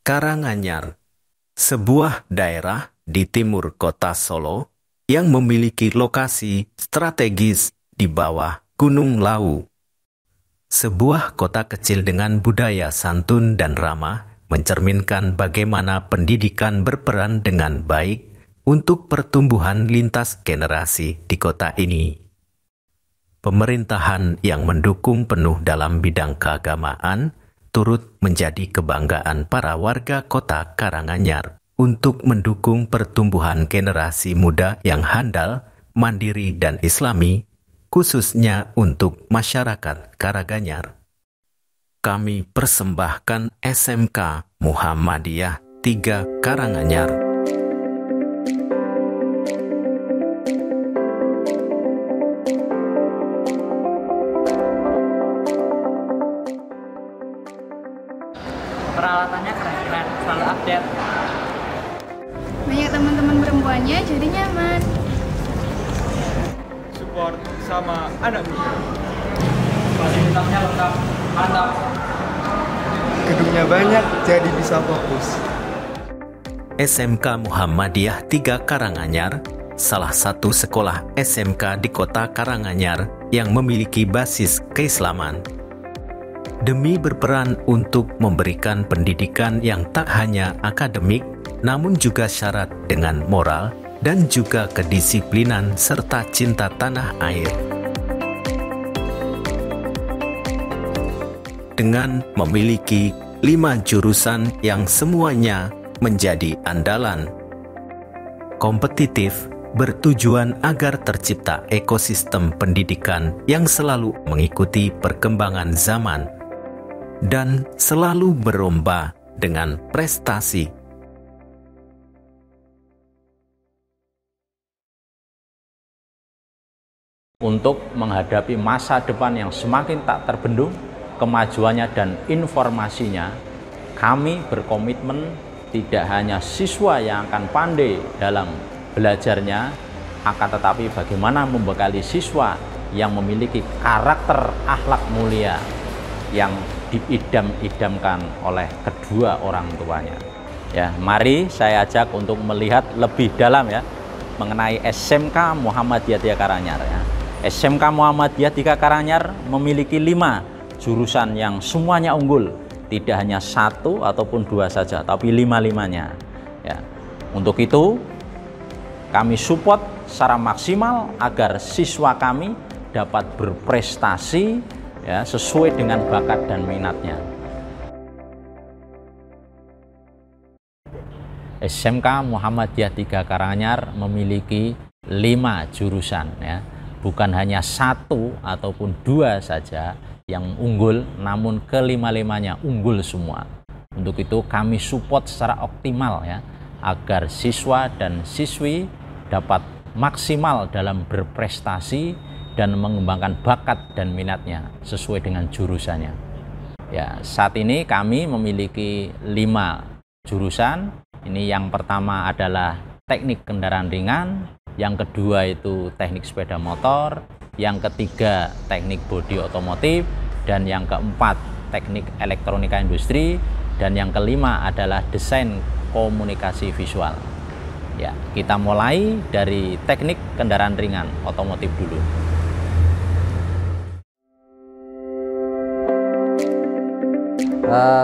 Karanganyar, sebuah daerah di timur kota Solo yang memiliki lokasi strategis di bawah Gunung Lawu. Sebuah kota kecil dengan budaya santun dan ramah mencerminkan bagaimana pendidikan berperan dengan baik untuk pertumbuhan lintas generasi di kota ini. Pemerintahan yang mendukung penuh dalam bidang keagamaan turut menjadi kebanggaan para warga kota Karanganyar untuk mendukung pertumbuhan generasi muda yang handal, mandiri, dan islami, khususnya untuk masyarakat Karanganyar. Kami persembahkan SMK Muhammadiyah 3 Karanganyar. Peralatannya keren-keren, selalu update. Banyak teman-teman perempuannya, jadi nyaman. Support sama anak muda. Fasilitasnya lengkap, mantap. Gedungnya banyak, jadi bisa fokus. SMK Muhammadiyah 3 Karanganyar, salah satu sekolah SMK di kota Karanganyar yang memiliki basis keislaman. Demi berperan untuk memberikan pendidikan yang tak hanya akademik, namun juga syarat dengan moral dan juga kedisiplinan serta cinta tanah air. Dengan memiliki 5 jurusan yang semuanya menjadi andalan, kompetitif, bertujuan agar tercipta ekosistem pendidikan yang selalu mengikuti perkembangan zaman dan selalu berlomba dengan prestasi. Untuk menghadapi masa depan yang semakin tak terbendung, kemajuannya dan informasinya, kami berkomitmen tidak hanya siswa yang akan pandai dalam belajarnya, akan tetapi bagaimana membekali siswa yang memiliki karakter akhlak mulia yang diidam-idamkan oleh kedua orang tuanya. Ya, mari saya ajak untuk melihat lebih dalam ya mengenai SMK Muhammadiyah 3 Karanganyar ya. SMK Muhammadiyah 3 Karanganyar memiliki 5 jurusan yang semuanya unggul, tidak hanya 1 ataupun 2 saja, tapi 5-5-nya. Ya. Untuk itu kami support secara maksimal agar siswa kami dapat berprestasi ya, sesuai dengan bakat dan minatnya. SMK Muhammadiyah 3 Karanganyar memiliki 5 jurusan ya, bukan hanya 1 ataupun 2 saja yang unggul, namun ke-5-5-nya unggul semua. Untuk itu kami support secara optimal ya, agar siswa dan siswi dapat maksimal dalam berprestasi dan mengembangkan bakat dan minatnya sesuai dengan jurusannya. Ya, saat ini kami memiliki 5 jurusan. Ini yang pertama adalah teknik kendaraan ringan, yang kedua itu teknik sepeda motor, yang ketiga teknik bodi otomotif, dan yang keempat teknik elektronika industri, dan yang kelima adalah desain komunikasi visual. Ya, kita mulai dari teknik kendaraan ringan otomotif dulu.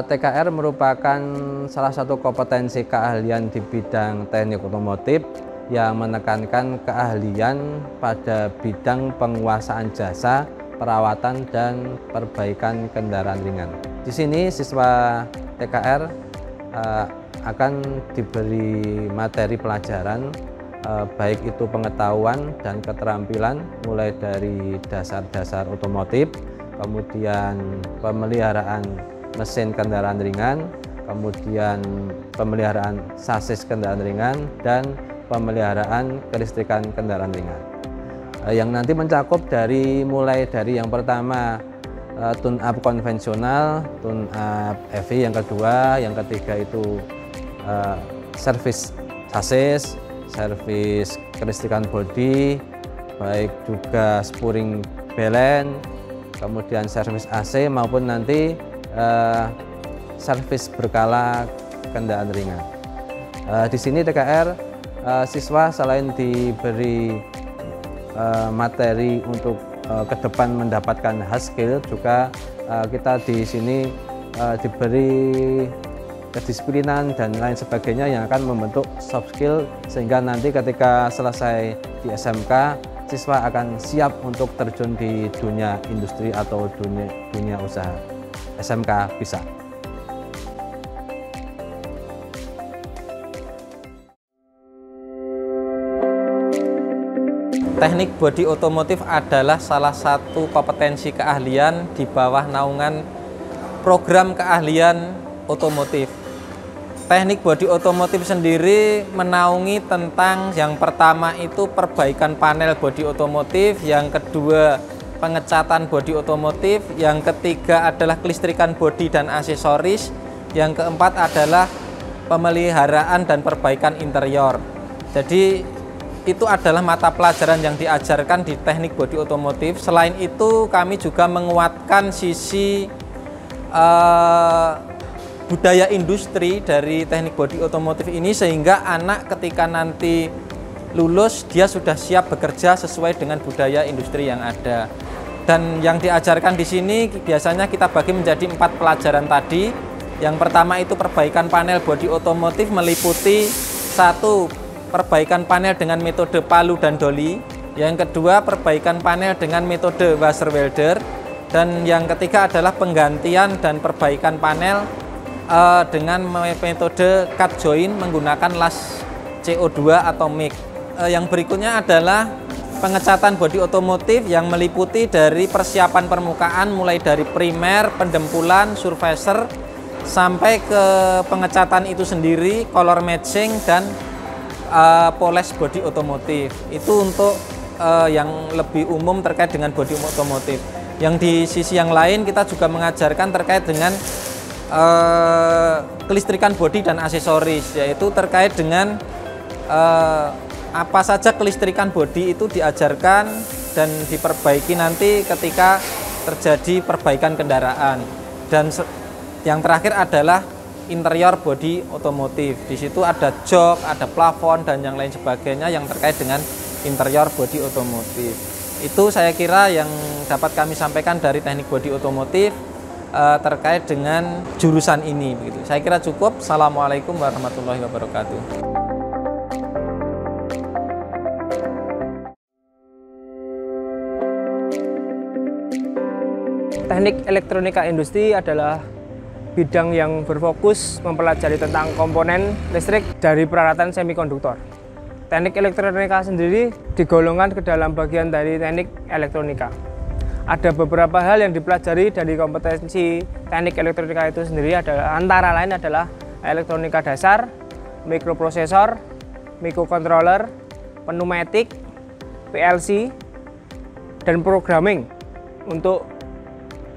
TKR merupakan salah satu kompetensi keahlian di bidang teknik otomotif yang menekankan keahlian pada bidang penguasaan jasa, perawatan, dan perbaikan kendaraan ringan. Di sini siswa TKR akan diberi materi pelajaran baik itu pengetahuan dan keterampilan mulai dari dasar-dasar otomotif, kemudian pemeliharaan mesin kendaraan ringan, kemudian pemeliharaan sasis kendaraan ringan, dan pemeliharaan kelistrikan kendaraan ringan. Yang nanti mencakup mulai dari yang pertama tune-up konvensional, tune-up EV, yang kedua, yang ketiga itu servis sasis, servis kelistrikan bodi, baik juga spuring belen, kemudian servis AC maupun nanti servis berkala kendaraan ringan. Di sini TKR siswa selain diberi materi untuk ke depan mendapatkan hard skill, juga kita di sini diberi kedisiplinan dan lain sebagainya yang akan membentuk soft skill, sehingga nanti ketika selesai di SMK siswa akan siap untuk terjun di dunia industri atau dunia usaha. SMK bisa. Teknik bodi otomotif adalah salah satu kompetensi keahlian di bawah naungan program keahlian otomotif. Teknik bodi otomotif sendiri menaungi tentang yang pertama itu perbaikan panel bodi otomotif, yang kedua pengecatan bodi otomotif, yang ketiga adalah kelistrikan bodi dan aksesoris, yang keempat adalah pemeliharaan dan perbaikan interior. Jadi itu adalah mata pelajaran yang diajarkan di teknik bodi otomotif. Selain itu kami juga menguatkan sisi budaya industri dari teknik bodi otomotif ini, sehingga anak ketika nanti lulus dia sudah siap bekerja sesuai dengan budaya industri yang ada. Dan yang diajarkan di sini biasanya kita bagi menjadi 4 pelajaran tadi. Yang pertama itu perbaikan panel bodi otomotif, meliputi 1. Perbaikan panel dengan metode palu dan doli. Yang kedua perbaikan panel dengan metode washer welder. Dan yang ketiga adalah penggantian dan perbaikan panel dengan metode cut joint menggunakan las CO2 atau MIG. Yang berikutnya adalah pengecatan bodi otomotif yang meliputi dari persiapan permukaan mulai dari primer, pendempulan, surfacer sampai ke pengecatan itu sendiri, color matching dan polish bodi otomotif. Itu untuk yang lebih umum terkait dengan bodi otomotif. Yang di sisi yang lain kita juga mengajarkan terkait dengan kelistrikan bodi dan aksesoris, yaitu terkait dengan apa saja kelistrikan bodi itu diajarkan dan diperbaiki nanti ketika terjadi perbaikan kendaraan. Dan yang terakhir adalah interior bodi otomotif. Di situ ada jok, ada plafon dan yang lain sebagainya yang terkait dengan interior bodi otomotif. Itu saya kira yang dapat kami sampaikan dari teknik bodi otomotif terkait dengan jurusan ini. Begitu. Saya kira cukup. Assalamualaikum warahmatullahi wabarakatuh. Teknik elektronika industri adalah bidang yang berfokus mempelajari tentang komponen listrik dari peralatan semikonduktor. Teknik elektronika sendiri digolongkan ke dalam bagian dari teknik elektronika. Ada beberapa hal yang dipelajari dari kompetensi teknik elektronika itu sendiri, adalah antara lain adalah elektronika dasar, mikroprosesor, microcontroller, pneumatik, PLC, dan programming untuk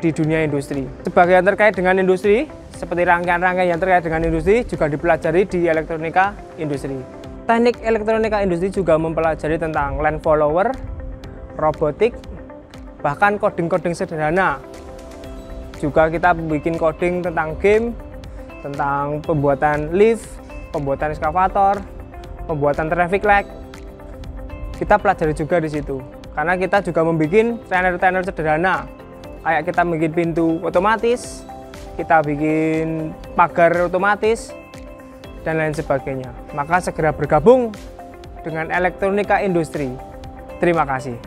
di dunia industri. Sebagian terkait dengan industri, seperti rangkaian-rangkaian yang terkait dengan industri juga dipelajari di elektronika industri. Teknik elektronika industri juga mempelajari tentang line follower, robotik, bahkan coding-coding sederhana. Juga kita bikin coding tentang game, tentang pembuatan lift, pembuatan eskavator, pembuatan traffic light. Kita pelajari juga di situ. Karena kita juga membuat trainer-trainer sederhana. Kayak kita bikin pintu otomatis, kita bikin pagar otomatis, dan lain sebagainya. Maka segera bergabung dengan elektronika industri. Terima kasih.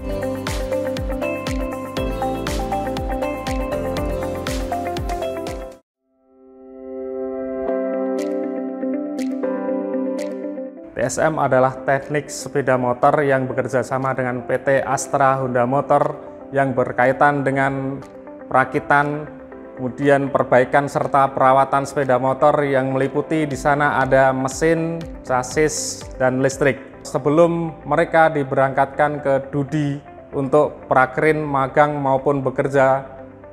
TSM adalah teknik sepeda motor yang bekerja sama dengan PT Astra Honda Motor yang berkaitan dengan perakitan, kemudian perbaikan serta perawatan sepeda motor yang meliputi di sana ada mesin, chassis, dan listrik. Sebelum mereka diberangkatkan ke Dudi untuk prakrin, magang maupun bekerja,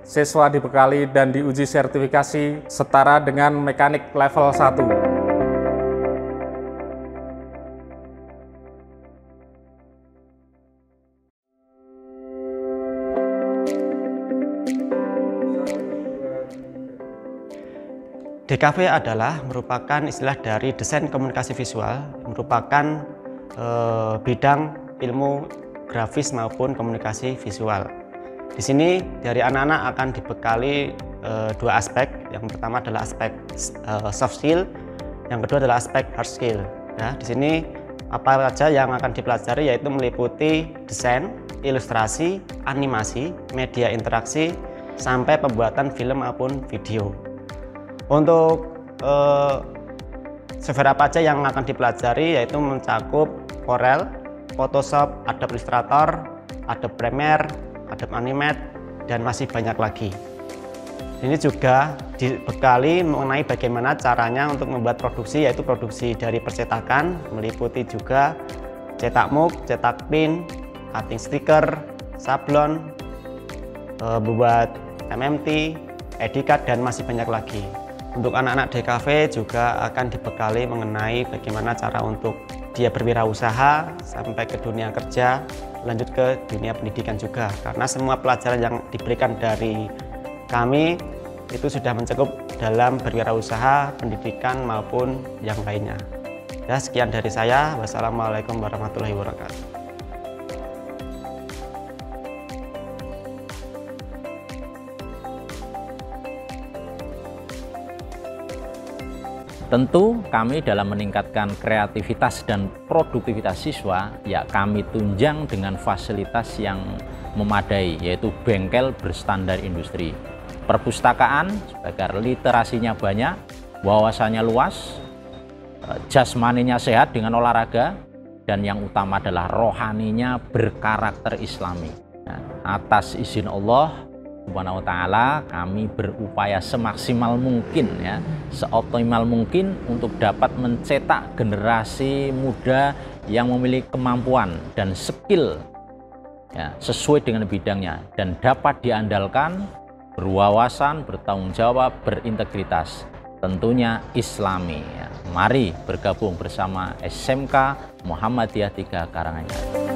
siswa dibekali dan diuji sertifikasi setara dengan mekanik level 1. DKV adalah merupakan istilah dari desain komunikasi visual, merupakan bidang ilmu grafis maupun komunikasi visual. Di sini dari anak-anak akan dibekali dua aspek. Yang pertama adalah aspek soft skill, yang kedua adalah aspek hard skill. Ya, di sini apa saja yang akan dipelajari yaitu meliputi desain, ilustrasi, animasi, media interaksi, sampai pembuatan film maupun video. Untuk software apa aja yang akan dipelajari yaitu mencakup Corel, Photoshop, Adobe Illustrator, Adobe Premiere, Adobe Animate, dan masih banyak lagi. Ini juga dibekali mengenai bagaimana caranya untuk membuat produksi, yaitu produksi dari percetakan, meliputi juga cetak mug, cetak pin, cutting stiker, sablon, membuat MMT, edikat, dan masih banyak lagi. Untuk anak-anak DKV juga akan dibekali mengenai bagaimana cara untuk dia berwirausaha sampai ke dunia kerja, lanjut ke dunia pendidikan juga. Karena semua pelajaran yang diberikan dari kami itu sudah mencakup dalam berwirausaha, pendidikan maupun yang lainnya. Ya, sekian dari saya. Wassalamualaikum warahmatullahi wabarakatuh. Tentu kami dalam meningkatkan kreativitas dan produktivitas siswa, ya kami tunjang dengan fasilitas yang memadai, yaitu bengkel berstandar industri, perpustakaan agar literasinya banyak, wawasannya luas, jasmaninya sehat dengan olahraga, dan yang utama adalah rohaninya berkarakter Islami. Nah, atas izin Allah Subhanahu wa ta'ala, kami berupaya semaksimal mungkin, ya, seoptimal mungkin untuk dapat mencetak generasi muda yang memiliki kemampuan dan skill, ya, sesuai dengan bidangnya dan dapat diandalkan, berwawasan, bertanggung jawab, berintegritas, tentunya Islami. Ya. Mari bergabung bersama SMK Muhammadiyah 3 Karanganyar.